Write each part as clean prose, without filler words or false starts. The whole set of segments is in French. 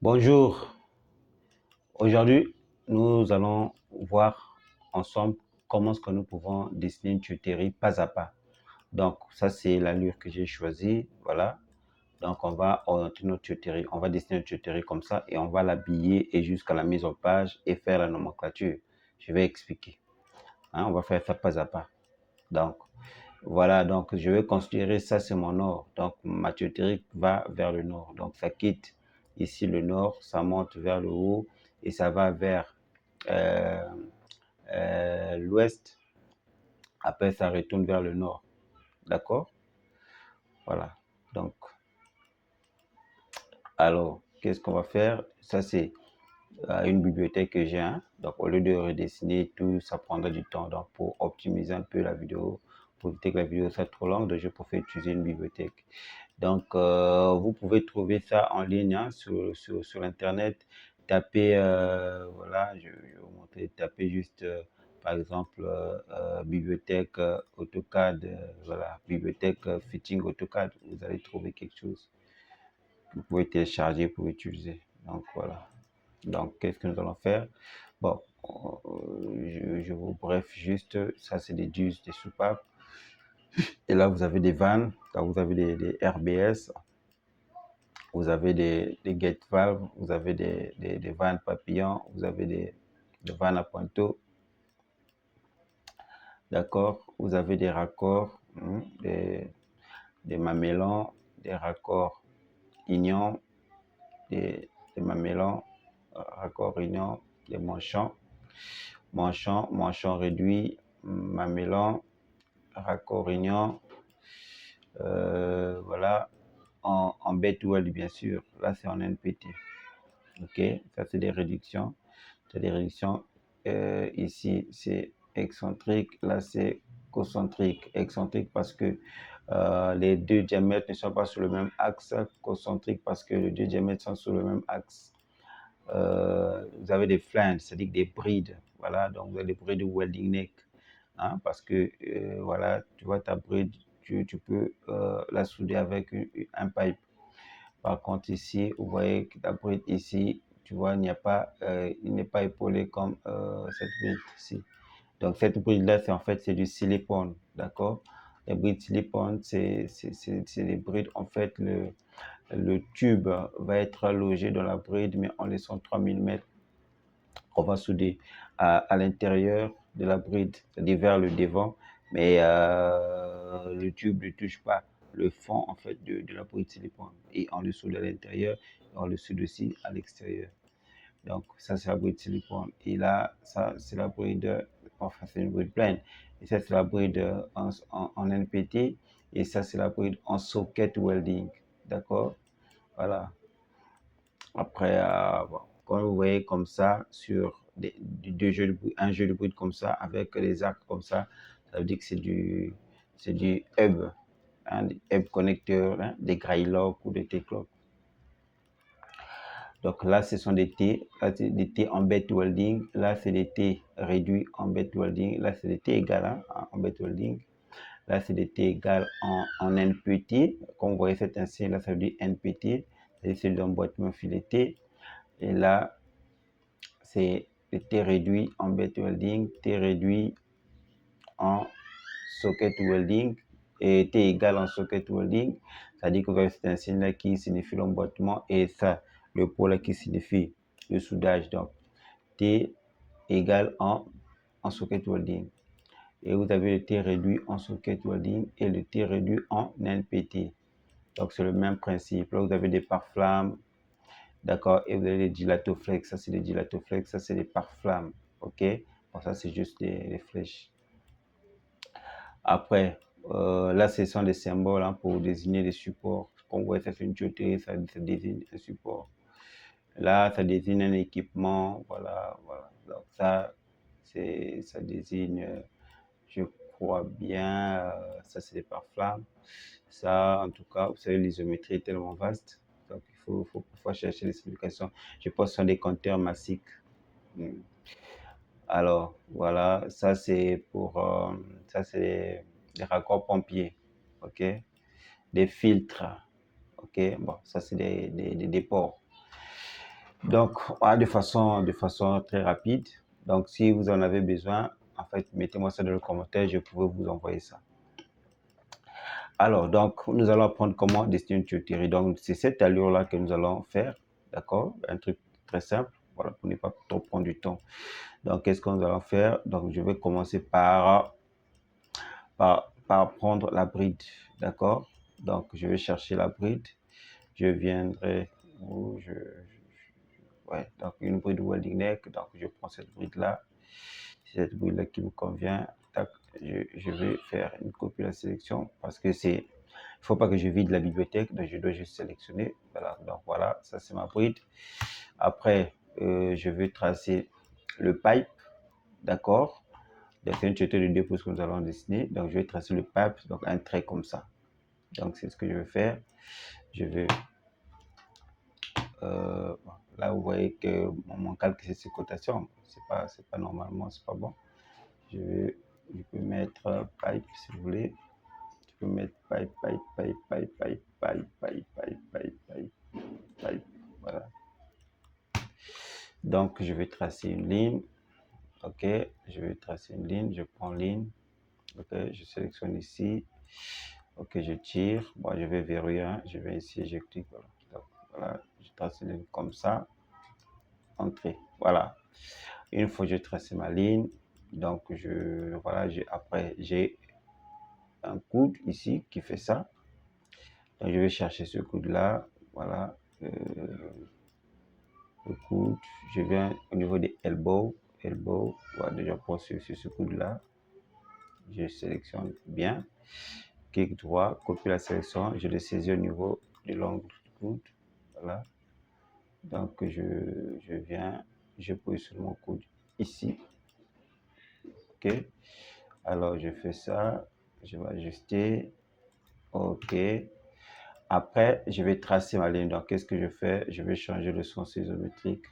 Bonjour, aujourd'hui nous allons voir ensemble comment est-ce que nous pouvons dessiner une tuyauterie pas à pas. Donc ça c'est l'allure que j'ai choisie, voilà. Donc on va orienter notre tuyauterie, on va dessiner une tuyauterie comme ça et on va l'habiller et jusqu'à la mise en page et faire la nomenclature. Je vais expliquer, on va faire ça pas à pas. Donc voilà, donc je vais considérer ça c'est mon nord. Donc ma tuyauterie va vers le nord. Donc ça quitte ici le nord, ça monte vers le haut et ça va vers euh, l'ouest. Après ça retourne vers le nord. D'accord? Voilà. Donc, alors, qu'est-ce qu'on va faire? Ça c'est une bibliothèque que j'ai. Donc au lieu de redessiner tout, ça prendra du temps. Donc pour optimiser un peu la vidéo, pour éviter que la vidéo soit trop longue, je préfère utiliser une bibliothèque. Donc, vous pouvez trouver ça en ligne sur Internet. Tapez, voilà, je vais vous montrer, tapez juste, par exemple, bibliothèque AutoCAD, voilà, bibliothèque Fitting AutoCAD. Vous allez trouver quelque chose que vous pouvez télécharger pour utiliser. Donc, voilà. Donc, qu'est-ce que nous allons faire? Bon, je vous bref juste, ça c'est des DUS, des soupapes. Et là, vous avez des vannes, là, vous avez des RBS, vous avez des gate valves, vous avez des vannes papillons, vous avez des vannes à pointeau, d'accord? Vous avez des raccords, des mamellons, des raccords ignons, des mamellons, raccords ignons, des manchons réduits, mamellons, raccords ignons, voilà, en bête weld bien sûr, là c'est en NPT. Ok, ça c'est des réductions. C'est des réductions. Ici c'est excentrique, là c'est concentrique. Excentrique parce que les deux diamètres ne sont pas sur le même axe. Concentrique parce que les deux diamètres sont sur le même axe. Vous avez des flanges, c'est-à-dire des brides. Voilà, donc vous avez des brides welding neck. Parce que voilà, tu vois ta bride, tu peux la souder avec un pipe. Par contre, ici, vous voyez que la bride ici, tu vois, il n'est pas épaulé comme cette bride ici. Donc, cette bride-là, c'est en fait, c'est du silicone, d'accord? Les brides silicone, c'est des brides, en fait, le tube va être logé dans la bride, mais en laissant 3 mm. On va souder à l'intérieur de la bride, c'est-à-dire vers le devant, mais le tube ne touche pas le fond en fait de la bride silicone. Et on le soude à l'intérieur, et on le soude aussi à l'extérieur. Donc ça c'est la bride silicone. Et là, ça c'est la bride, enfin c'est une bride pleine. Et ça c'est la bride en NPT. Et ça c'est la bride en socket welding. D'accord? Voilà. Après, bon, quand vous voyez comme ça, sur un jeu de bride comme ça, avec les arcs comme ça veut dire que c'est du hub, des hub connecteurs, des Greylock ou des T-Clock. Donc là, ce sont des T, là, c'est des T en bed welding, là, c'est des T réduits en bed welding, là, c'est des T égales en bed welding, là, c'est des T égales en NPT. Comme vous voyez cet insigne, là, ça veut dire NPT, c'est l'emboîtement fileté. Et là, c'est le T réduit en bed welding, T réduit en socket welding et T égale en socket welding. C'est-à-dire que vous avez cet insigne-là qui signifie l'emboîtement et ça, le pôle qui signifie le soudage. Donc, T égale en socket welding. Et vous avez le T réduit en socket welding et le T réduit en NPT. Donc, c'est le même principe. Là, vous avez des pare-flammes. D'accord, et vous avez les dilatoflex, ça c'est des dilatoflex, ça c'est des pare-flammes, ok? Bon, ça c'est juste des flèches. Après, là ce sont des symboles pour désigner les supports. Comme vous voyez, ça c'est une tuyauterie, ça désigne un support. Là, ça désigne un équipement, voilà, voilà. Donc ça désigne, je crois bien, ça c'est des pare-flammes. Ça, en tout cas, vous savez, l'isométrie est tellement vaste. Donc, il faut parfois chercher les explications. Je pense que ce sont des compteurs massiques. Alors, voilà, ça c'est pour, ça c'est des raccords pompiers, ok? Des filtres, ok? Bon, ça c'est des ports. Donc, de façon très rapide. Donc, si vous en avez besoin, en fait, mettez-moi ça dans le commentaire, je pourrais vous envoyer ça. Alors, donc, nous allons apprendre comment dessiner une tuyauterie. Donc, c'est cette allure-là que nous allons faire, d'accord? Un truc très simple, voilà, pour ne pas trop prendre du temps. Donc, qu'est-ce que nous allons faire? Donc, je vais commencer par prendre la bride, d'accord? Donc, je vais chercher la bride. Je viendrai où ouais, donc une bride welding neck. Donc, je prends cette bride-là. Cette bride-là qui vous convient. Tac, je vais faire une copie de la sélection parce que c'est, il faut pas que je vide la bibliothèque, donc je dois juste sélectionner. Voilà, donc voilà, ça c'est ma bride. Après, je vais tracer le pipe, d'accord? Donc c'est une tuyauterie de 2 pouces que nous allons dessiner. Donc je vais tracer le pipe, donc un trait comme ça. Donc c'est ce que je vais faire. Je vais là vous voyez que mon calque c'est sur cotation. C'est pas normalement, c'est pas bon. Je peux mettre pipe si vous voulez. Je peux mettre pipe, pipe, pipe, pipe, pipe, pipe, pipe, pipe, pipe, pipe, pipe. Voilà. Donc je vais tracer une ligne. Ok, je vais tracer une ligne. Je prends ligne. Ok, je sélectionne ici. Ok, je tire. Bon, je vais verrouiller. Je vais ici, je clique. Voilà. Donc, voilà, je trace une ligne comme ça. Entrée. Voilà. Une fois que j'ai tracé ma ligne, donc voilà, après j'ai un coude ici qui fait ça. Donc je vais chercher ce coude là, voilà, le coude. Je viens au niveau des elbows, voilà, déjà pour sur ce coude là. Je sélectionne bien, clic droit, copie la sélection, je le saisis au niveau de l'angle du coude, voilà. Donc je viens, je positionne mon coude ici, ok. Alors je fais ça, je vais ajuster, ok. Après, je vais tracer ma ligne. Donc, qu'est-ce que je fais? Je vais changer le sens isométrique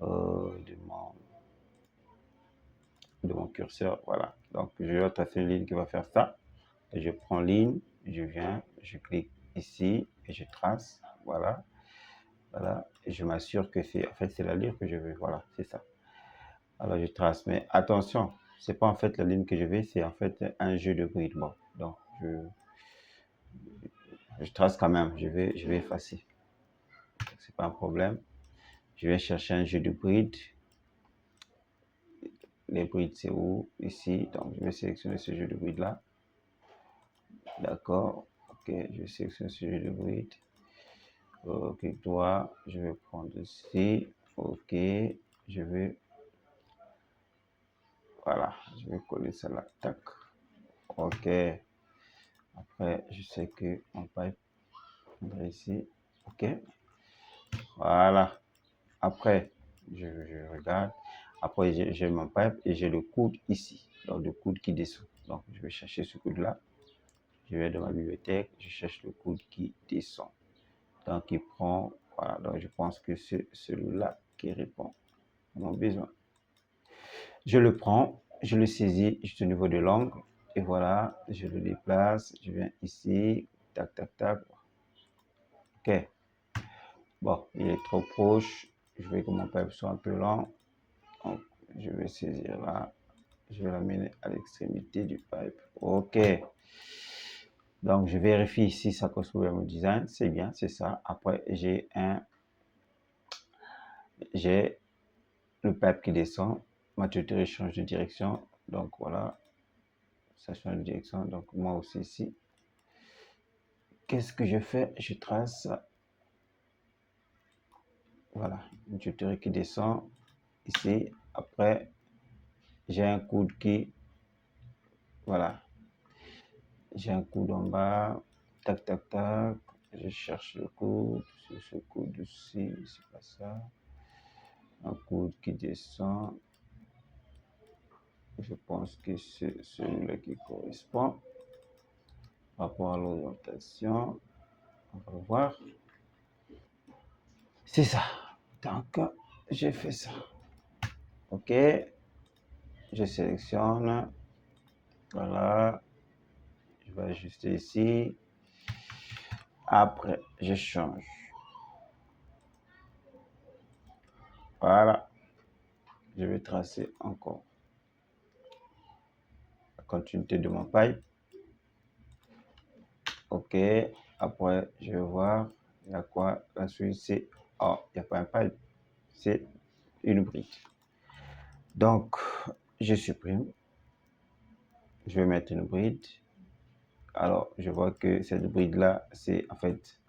de mon curseur. Voilà. Donc, je vais tracer une ligne qui va faire ça. Et je prends ligne, je viens, je clique ici et je trace. Voilà. Voilà. Et je m'assure que c'est, en fait, c'est la ligne que je veux. Voilà, c'est ça. Alors, je trace. Mais attention, c'est pas en fait la ligne que je veux, c'est en fait un jeu de bride. Bon, donc, je trace quand même. Je vais effacer. C'est pas un problème. Je vais chercher un jeu de bride. Les brides, c'est où? Ici. Donc, je vais sélectionner ce jeu de bride là. D'accord. Ok, je vais sélectionner ce jeu de bride. Ok, toi, je vais prendre ici. Ok, je vais. Voilà, je vais coller ça là. Tac. Ok. Après, je sais que mon pipe viendrait ici. Ok. Voilà. Après, je regarde. Après, j'ai mon pipe et j'ai le coude ici. Donc, le coude qui descend. Donc, je vais chercher ce coude là. Je vais dans ma bibliothèque, je cherche le coude qui descend. Donc, il prend, voilà, donc je pense que c'est celui-là qui répond à mon besoin. Je le prends, je le saisis juste au niveau de l'angle, et voilà, je le déplace, je viens ici, tac, tac, tac. Ok. Bon, il est trop proche, je veux que mon pipe soit un peu lent, donc je vais saisir là, je vais l'amener à l'extrémité du pipe. Ok. Donc, je vérifie si ça correspond à mon design. C'est bien, c'est ça. Après, j'ai le pipe qui descend. Ma tuyauterie change de direction. Donc, voilà. Ça change de direction. Donc, moi aussi ici. Qu'est-ce que je fais? Je trace. Voilà. Une tuyauterie qui descend ici. Après, j'ai un coude qui. Voilà. J'ai un coude en bas. Tac, tac, tac. Je cherche le coude. Sur ce coude-ci, c'est pas ça. Un coude qui descend. Je pense que c'est celui-là qui correspond par rapport à l'orientation. On va voir. C'est ça. Donc, j'ai fait ça. OK. Je sélectionne. Voilà. Je vais ajuster ici. Après, je change. Voilà. Je vais tracer encore la continuité de mon pipe. OK. Après, je vais voir, il y a quoi? La suite, c'est... Oh, il n'y a pas un pipe. C'est une bride. Donc, je supprime. Je vais mettre une bride. Alors, je vois que cette bride-là, c'est en fait,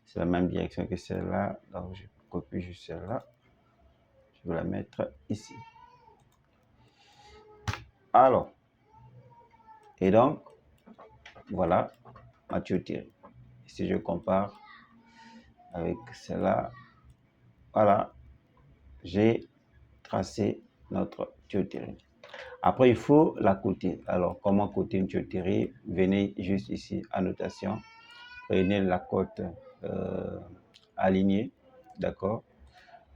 c'est la même direction que celle-là. Donc, je copie juste celle-là. Je vais la mettre ici. Alors, et donc, voilà ma tuyauterie. Si je compare avec celle-là, voilà, j'ai tracé notre tuyauterie. Après, il faut la coter. Alors, comment coter une tuyauterie? Venez juste ici, annotation. Prenez la cote alignée, d'accord?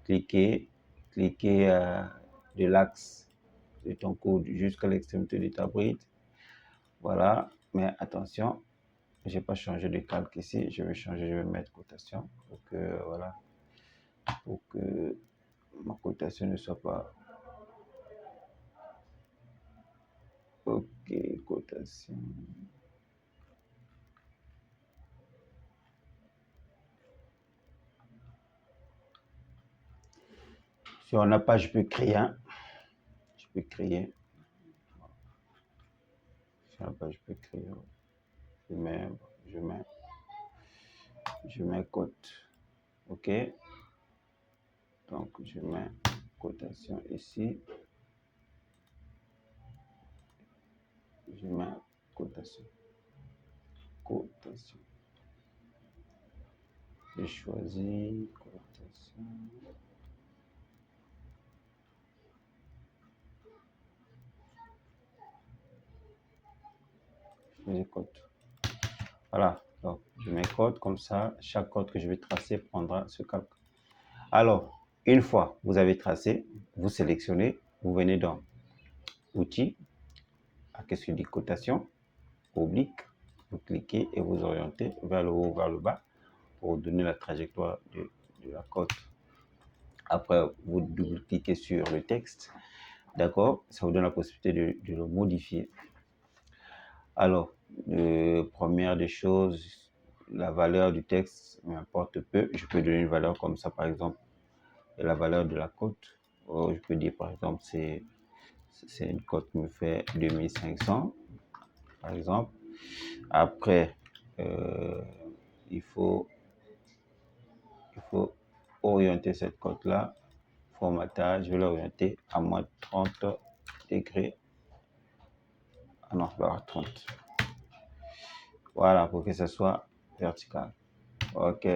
Cliquez de l'axe de ton coude jusqu'à l'extrémité de ta bride. Voilà, mais attention, j'ai pas changé de calque ici. Je vais changer, je vais mettre cotation pour que, voilà, pour que ma cotation ne soit pas... OK, cotation. Sur la page, je peux créer un. Je peux créer. Sur la page, je peux créer. Je mets, je mets, je mets cote. OK. Donc, je mets cotation ici. Je mets cotation. Cotation. Je choisis cotation. Je mets code. Voilà. Donc, je mets code comme ça. Chaque code que je vais tracer prendra ce calque. Alors, une fois vous avez tracé, vous sélectionnez, vous venez dans Outils, qu'est-ce que dit cotation, oblique, vous cliquez et vous orientez vers le haut, vers le bas pour donner la trajectoire de la cote. Après, vous double-cliquez sur le texte, d'accord? Ça vous donne la possibilité de le modifier. Alors, première des choses, la valeur du texte m'importe peu. Je peux donner une valeur comme ça, par exemple, la valeur de la cote. Je peux dire, par exemple, c'est une cote qui me fait 2500, par exemple. Après, il faut orienter cette cote-là. Formatage, je vais l'orienter à moins 30 degrés. Ah non, à 30. Voilà, pour que ce soit vertical. OK.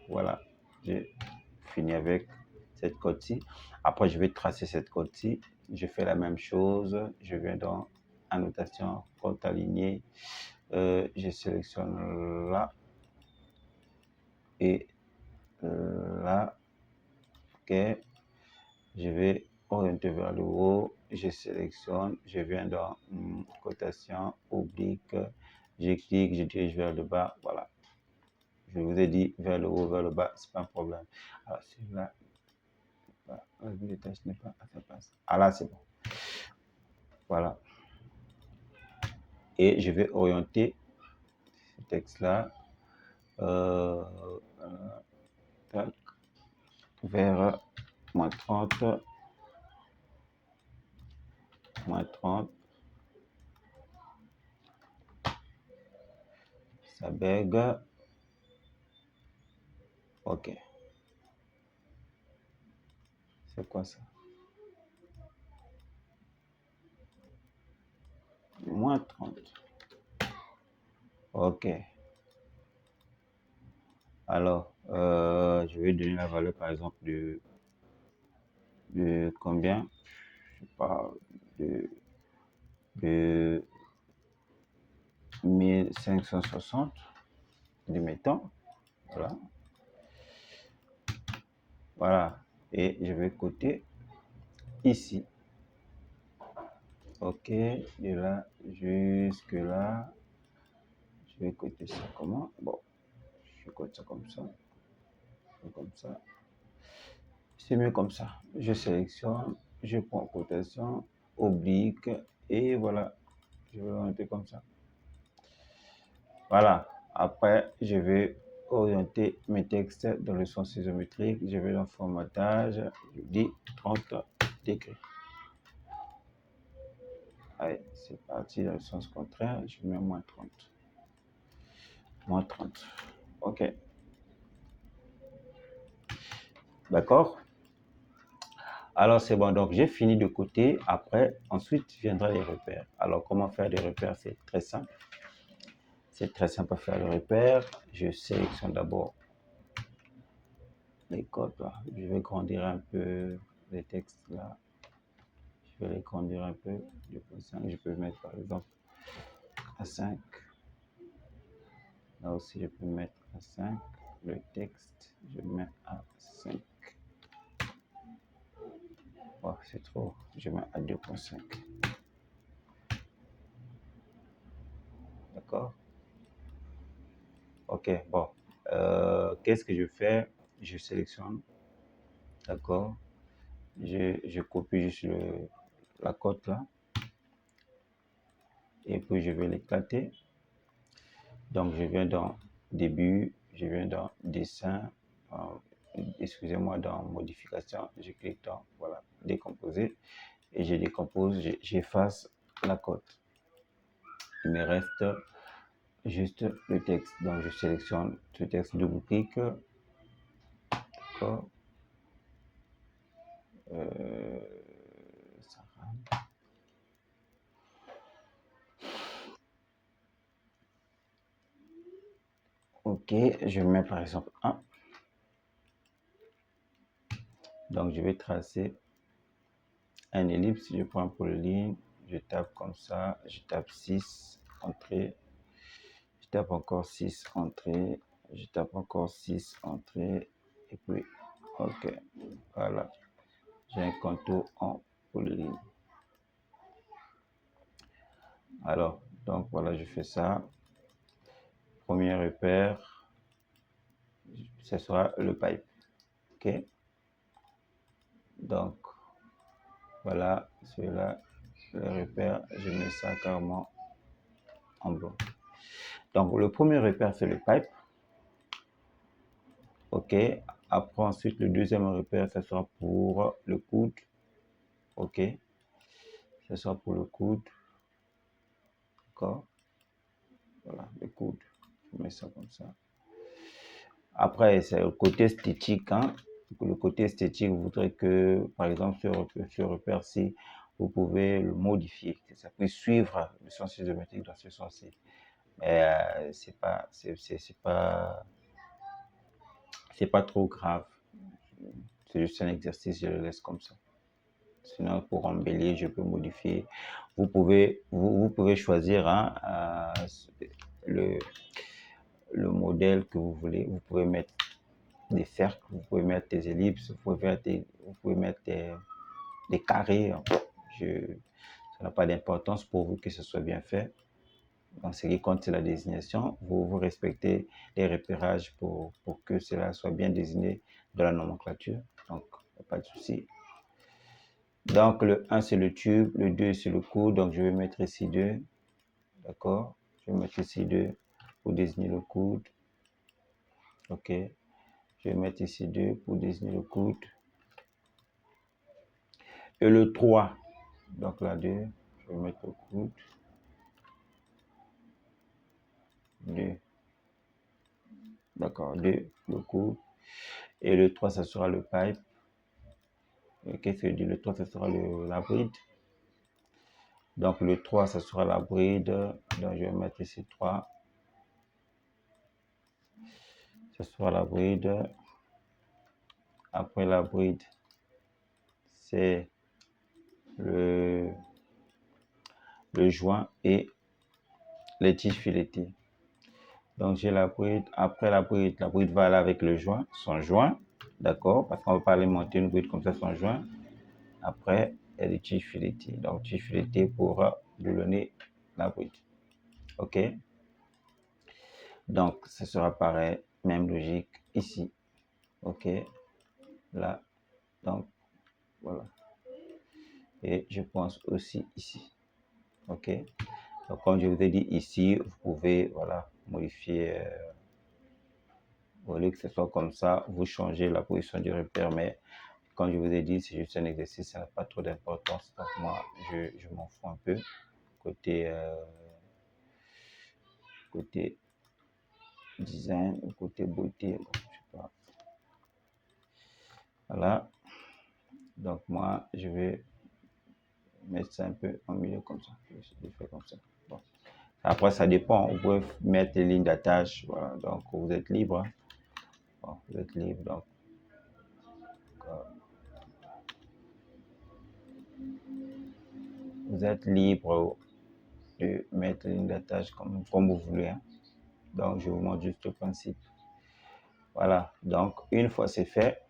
Voilà, j'ai fini avec cette cote-ci. Après, je vais tracer cette cote-ci. Je fais la même chose. Je viens dans annotation, cote alignée. Je sélectionne là et là. OK. Je vais orienter vers le haut. Je sélectionne. Je viens dans cotation, oblique. Je clique, je dirige vers le bas. Voilà. Je vous ai dit vers le haut, vers le bas, c'est pas un problème. Alors, celui-là, la vue de tâche n'est pas à sa place. Ah là, c'est bon. Voilà. Et je vais orienter ce texte-là vers moins 30, moins 30. Ça bègue. OK. C'est quoi ça? Moins 30. OK. Alors, je vais donner la valeur, par exemple, de combien? Je sais pas, de 1560, admettons. Voilà. Voilà. Et je vais coter ici. OK. De là jusque là. Je vais coter ça comment? Bon, je cote ça comme ça. Comme ça. c'est mieux comme ça. Je sélectionne, je prends cotation, oblique, et voilà. Je vais orienter comme ça. Voilà. Après, je vais orienter mes textes dans le sens isométrique. Je vais dans formatage. Je dis 30 degrés. Allez, c'est parti dans le sens contraire. Je mets moins 30. Moins 30. OK. D'accord? Alors, c'est bon. Donc, j'ai fini de côté. Après, ensuite, viendra les repères. Alors, comment faire des repères? C'est très simple. C'est très simple à faire le repère. Je sélectionne d'abord les codes là. Je vais grandir un peu les textes là. Je vais les grandir un peu. Je peux mettre par exemple à 5. Là aussi, je peux mettre à 5. Le texte, je mets à 5. Oh, c'est trop. Je mets à 2.5. D'accord? Ok, bon. Qu'est-ce que je fais? Je sélectionne. D'accord? Je copie juste la cote là. Et puis, je vais l'éclater. Donc, je viens dans début, je viens dans dessin, excusez-moi, dans modification, je clique dans, voilà, décomposer, et je décompose, j'efface la cote. Il me reste juste le texte, donc je sélectionne ce texte, double-clic, d'accord, ça rame. Ok, je mets par exemple 1. Donc je vais tracer un ellipse, je prends pour le ligne, je tape comme ça, je tape 6, entrée, je tape encore 6, entrée, je tape encore 6, entrée, et puis, ok, voilà, j'ai un contour en polyligne. Alors, donc voilà, je fais ça. Premier repère, ce sera le pipe, ok. Donc, voilà, celui-là, le repère, je mets ça carrément en blanc. Donc, le premier repère, c'est le pipe. OK. Après, ensuite, le deuxième repère, ça sera pour le coude. OK. Ça sera pour le coude. D'accord. Voilà, le coude. Je mets ça comme ça. Après, c'est le côté esthétique. Hein. Le côté esthétique voudrait que, par exemple, ce repère-ci, vous pouvez le modifier. Ça peut suivre le sens isométrique dans ce sens-ci. Mais c'est pas trop grave. C'est juste un exercice, je le laisse comme ça. Sinon, pour embellir, je peux modifier. Vous pouvez choisir hein, le modèle que vous voulez. Vous pouvez mettre des cercles, vous pouvez mettre des ellipses, vous pouvez mettre des carrés. Ça n'a pas d'importance pour vous que ce soit bien fait. Donc, ce qui compte, c'est la désignation. Vous respectez les repérages pour que cela soit bien désigné dans la nomenclature. Donc, il n'y a pas de souci. Donc, le 1, c'est le tube. Le 2, c'est le coude. Donc, je vais mettre ici 2. D'accord? Je vais mettre ici 2 pour désigner le coude. OK. Je vais mettre ici 2 pour désigner le coude. Et le 3. Donc, là, 2. Je vais mettre le coude. 2. D'accord, 2, le coude. Et le 3, ça sera le pipe. Qu'est-ce que je dis? Le 3, ça sera la bride. Donc, le 3, ça sera la bride. Donc, je vais mettre ici 3. Ça sera la bride. Après la bride, c'est le joint et les tiges filetées. Donc, j'ai la bride. Après la bride va aller avec le joint, son joint. D'accord? Parce qu'on ne va pas aller monter une bride comme ça, son joint. Après, il y a les tiges filetées. Donc, tiges filetées pour boulonner la bride. OK? Donc, ce sera pareil, même logique ici. OK? Là, Donc, voilà. Et je pense aussi ici. OK. Donc, comme je vous ai dit ici, vous pouvez, voilà, modifier, au lieu que ce soit comme ça, vous changez la position du repère, mais comme je vous ai dit, c'est juste un exercice, ça n'a pas trop d'importance. Donc, moi, je m'en fous un peu. Côté, côté design, côté beauté, bon, je sais pas. Voilà. Donc, moi, je vais mettre ça un peu en milieu comme ça. Je fais comme ça. Bon. Après, ça dépend. Vous pouvez mettre les lignes d'attache. Voilà. Donc, vous êtes libre. Hein. Bon, vous êtes libre. Donc, vous êtes libre de mettre les lignes d'attache comme vous voulez. Hein. Donc, je vous montre juste le principe. Voilà. Donc, une fois c'est fait,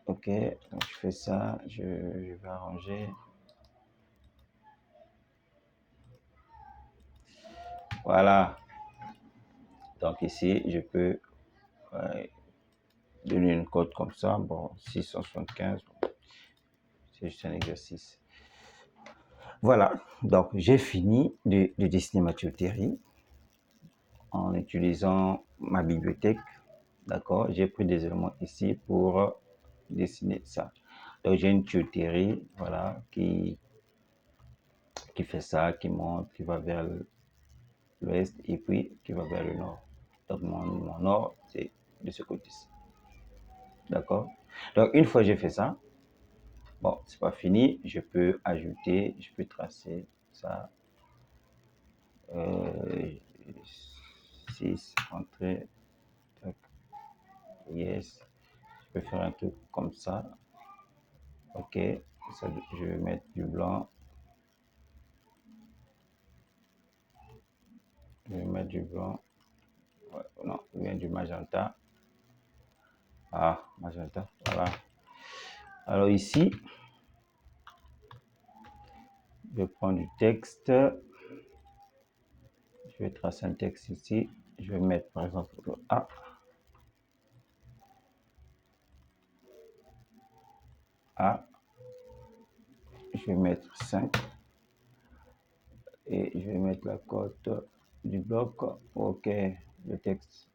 ok, donc je fais ça, je vais arranger. Voilà. Donc ici, je peux donner une cote comme ça. Bon, 675, c'est juste un exercice. Voilà. Donc, j'ai fini de dessiner ma tuyauterie en utilisant ma bibliothèque. D'accord. J'ai pris des éléments ici pour dessiner ça. Donc, j'ai une tuyauterie, voilà, qui fait ça, qui monte, qui va vers l'ouest et puis qui va vers le nord. Donc, mon nord, c'est de ce côté-ci. D'accord? Donc, une fois que j'ai fait ça, bon, c'est pas fini, je peux ajouter, je peux tracer ça. 6, entrée, tac, yes. Je peux faire un truc comme ça. Ok, ça, je vais mettre du blanc. Je vais mettre du blanc. Ouais, non, ou bien du magenta. Ah, magenta, voilà. Alors ici, je vais prendre du texte. Je vais tracer un texte ici. Je vais mettre par exemple le A. A. Je vais mettre 5. Et je vais mettre la cote du bloc. Ok, le texte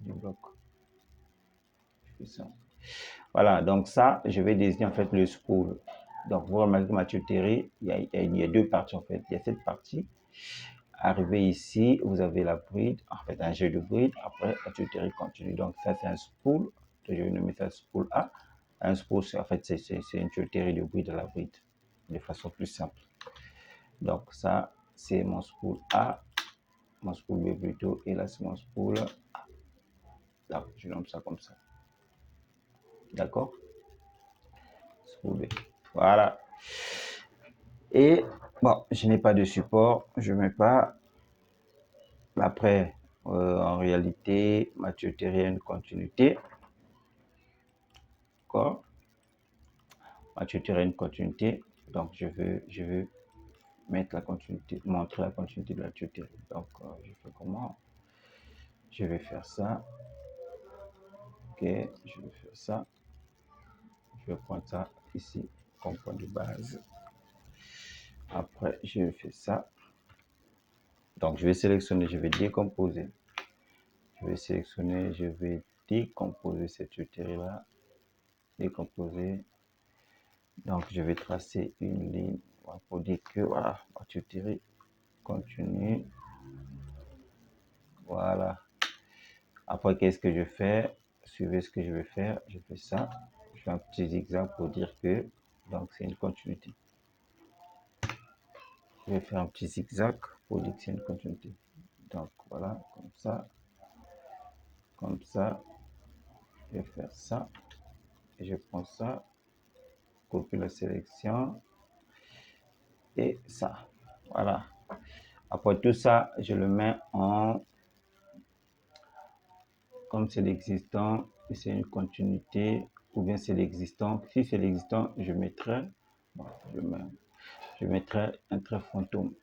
du bloc. Je fais ça. Voilà, donc ça, je vais désigner en fait le spool. Donc, vous remarquez que ma tuyauterie, il y a deux parties en fait. Il y a cette partie. Arrivé ici, vous avez la bride, en fait un jeu de bride. Après, la tuyauterie continue. Donc, ça, c'est un spool. Je vais nommer ça spool A. Un spool, en fait, c'est une tuyauterie de bride à la bride, de façon plus simple. Donc, ça, c'est mon spool A, mon spool B plutôt, et là, c'est mon spool A. Donc, je nomme ça comme ça. D'accord? Spool B. Voilà. Et bon, je n'ai pas de support, je ne mets pas. Après, en réalité, ma tuyauterie a une continuité. D'accord? Ma tuyauterie a une continuité. Donc, je veux mettre la continuité, montrer la continuité de la tuyauterie. Donc, je fais comment? Je vais faire ça. Ok, je vais faire ça. Je vais prendre ça ici comme point de base. Après, je fais ça. Donc, je vais sélectionner, je vais décomposer. Je vais sélectionner, je vais décomposer cette tuyauterie-là. Décomposer. Donc, je vais tracer une ligne pour dire que, voilà, ma tuyauterie continue. Voilà. Après, qu'est-ce que je fais? Suivez ce que je vais faire. Je fais ça. Je fais un petit zigzag pour dire que, donc, c'est une continuité. Je vais faire un petit zigzag pour dire que c'est une continuité. Donc, voilà, comme ça. Comme ça. Je vais faire ça. Et je prends ça. Copie la sélection. Et ça. Voilà. Après tout ça, je le mets en... Comme c'est l'existant, c'est une continuité, ou bien c'est l'existant. Si c'est l'existant, je mettrai... Bon, je mettrai un trait fantôme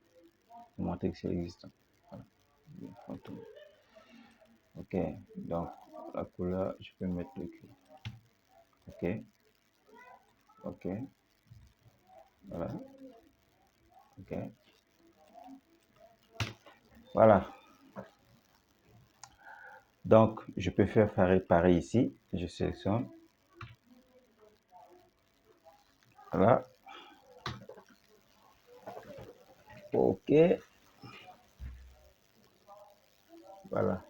pour montrer que c'est existant. Voilà, fantôme. Ok, donc la couleur, je peux mettre le gris. Ok, ok, voilà, ok, voilà. Donc, je peux faire pareil ici. Je sélectionne. Voilà. Ok. Voilà.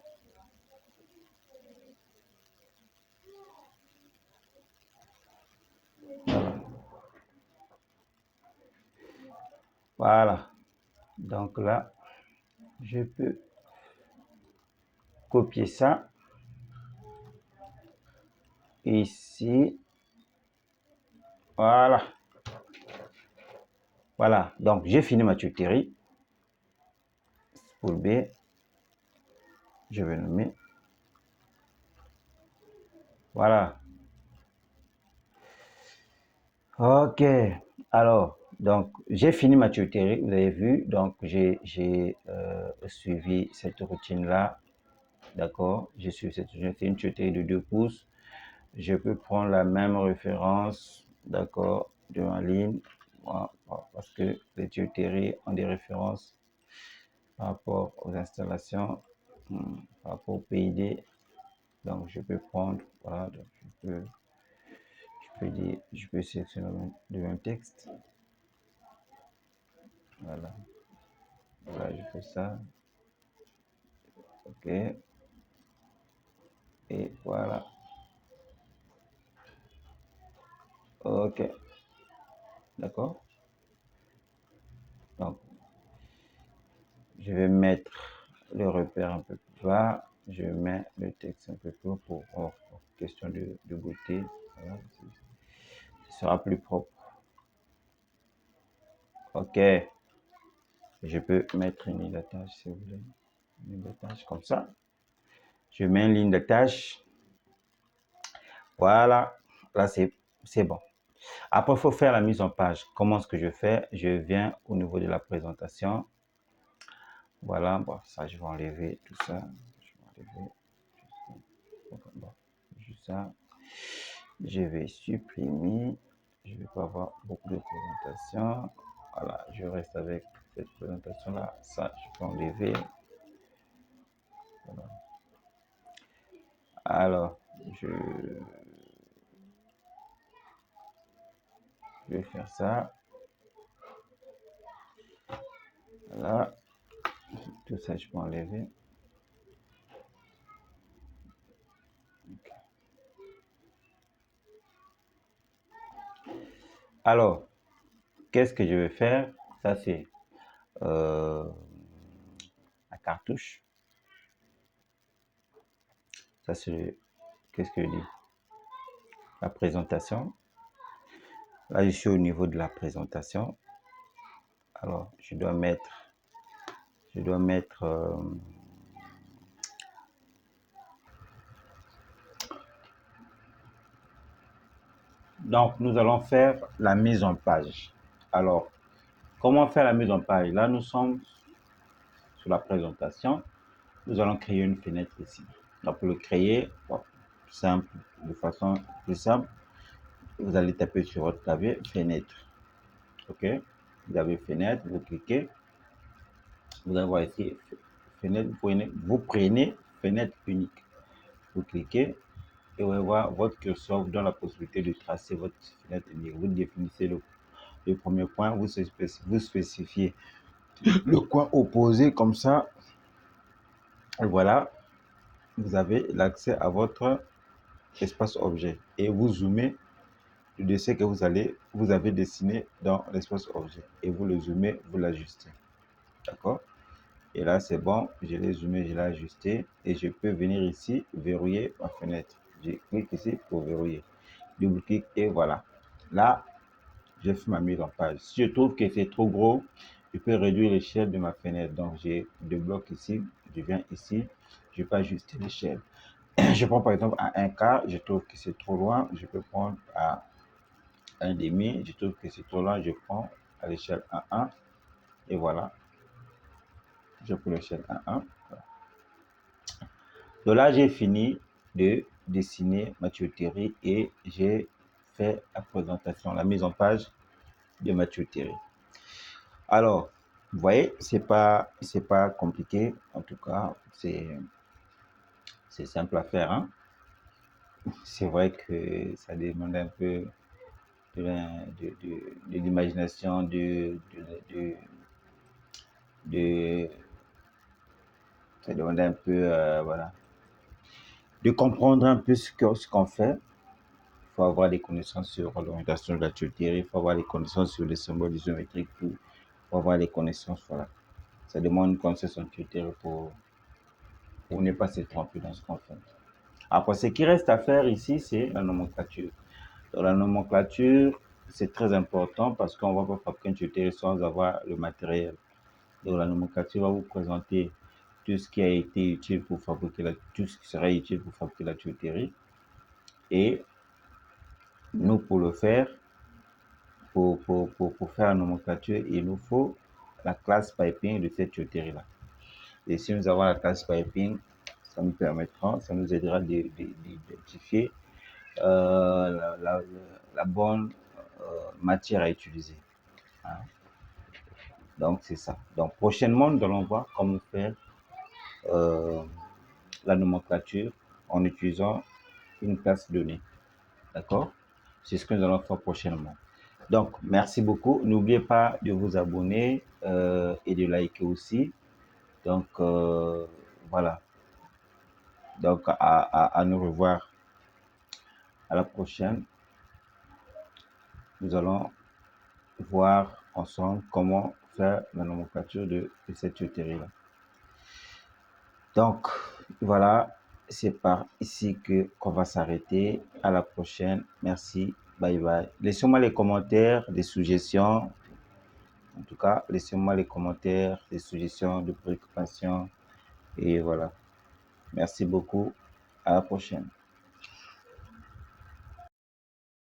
Voilà. Voilà. Donc là, je peux copier ça. Ici. Voilà. Voilà. Donc, j'ai fini ma tuterie. Pour B, je vais nommer. Voilà. Ok. Alors, donc, j'ai fini ma tuterie. Vous avez vu. Donc, j'ai suivi cette routine-là. D'accord. J'ai suivi cette routine. C'est une tuterie de 2 pouces. Je peux prendre la même référence, d'accord, de ma ligne, parce que les tuteries ont des références par rapport aux installations, par rapport au PID. Donc, je peux prendre, voilà, donc je peux sélectionner de un texte. Voilà. Voilà, je fais ça. OK. Et voilà. OK. D'accord. Donc, je vais mettre le repère un peu plus bas. Je mets le texte un peu plus haut pour question de beauté. Voilà. Ce sera plus propre. OK. Je peux mettre une ligne d'attache si vous voulez. Une ligne d'attache comme ça. Je mets une ligne d'attache. Voilà. Là, c'est bon. Après, il faut faire la mise en page. Comment est-ce que je fais? Je viens au niveau de la présentation. Voilà. Bon, ça, je vais enlever tout ça. Je vais enlever juste ça. Je vais supprimer. Je ne vais pas avoir beaucoup de présentation. Voilà, je reste avec cette présentation-là. Ça, je peux enlever. Voilà. Alors, je vais faire ça. Voilà. Tout ça, je peux enlever. Okay. Alors, qu'est-ce que je vais faire? Ça, c'est la cartouche. Ça, c'est, qu'est-ce que je dis? La présentation. Là, je suis au niveau de la présentation. Alors, je dois mettre donc, nous allons faire la mise en page. Alors, comment faire la mise en page? Là, nous sommes sur la présentation. Nous allons créer une fenêtre ici. Donc, pour le créer, bon, simple, de façon plus simple, vous allez taper sur votre clavier fenêtre. OK? Vous avez fenêtre, vous cliquez. Vous allez voir ici fenêtre, vous prenez fenêtre unique. Vous cliquez et vous allez voir votre curseur vous donne la possibilité de tracer votre fenêtre unique. Vous définissez le premier point, vous spécifiez le coin opposé comme ça. Et voilà, vous avez l'accès à votre espace objet et vous zoomez le dessin que vous avez dessiné dans l'espace objet et vous le zoomez, vous l'ajustez. D'accord? Et là, c'est bon, je l'ai zoomé, je l'ai ajusté et je peux venir ici verrouiller ma fenêtre. Je clique ici pour verrouiller. Double-clic et voilà. Là, j'ai fait ma mise en page. Si je trouve que c'est trop gros, je peux réduire l'échelle de ma fenêtre. Donc, j'ai deux blocs ici. Je viens ici. Je peux ajuster l'échelle. Je prends par exemple à 1 quart. Je trouve que c'est trop loin. Je peux prendre à 1 demi. Je trouve que c'est trop loin. Je prends à l'échelle 1. Et voilà. Je prends l'échelle 1. Voilà. Donc là, j'ai fini de dessiner ma tuyauterie et j'ai fait la présentation, la mise en page de ma tuyauterie. Alors, vous voyez, c'est pas compliqué. En tout cas, c'est simple à faire, hein. C'est vrai que ça demande un peu de l'imagination, ça demande un peu, voilà, de comprendre un peu ce qu'on fait. Il faut avoir des connaissances sur l'orientation de la tuyauterie, il faut avoir des connaissances sur les symboles géométriques, il faut avoir des connaissances, voilà. Ça demande une connaissance en tuyauterie pour ne pas se tromper dans ce qu'on fait. Après, ce qui reste à faire ici, c'est la nomenclature. Dans la nomenclature, c'est très important parce qu'on ne va pas fabriquer une tuyauterie sans avoir le matériel. Donc, la nomenclature va vous présenter tout ce qui a été utile pour fabriquer tout ce qui serait utile pour fabriquer la tuyauterie. Et nous, pour le faire, pour faire la nomenclature, il nous faut la classe piping de cette tuyauterie-là. Et si nous avons la classe piping, ça nous permettra, ça nous aidera d'identifier la bonne matière à utiliser. Hein. Donc, c'est ça. Donc, prochainement, nous allons voir comment faire la nomenclature en utilisant une classe donnée. D'accord? C'est ce que nous allons faire prochainement. Donc, merci beaucoup. N'oubliez pas de vous abonner et de liker aussi. Donc, voilà. Donc, à nous revoir à la prochaine. Nous allons voir ensemble comment faire la nomenclature de cette tuyauterie-là. Donc, voilà, c'est par ici qu'on va s'arrêter. À la prochaine. Merci. Bye bye. Laissez-moi les commentaires, des suggestions. En tout cas, laissez-moi les commentaires, des suggestions, de préoccupations. Et voilà. Merci beaucoup. À la prochaine.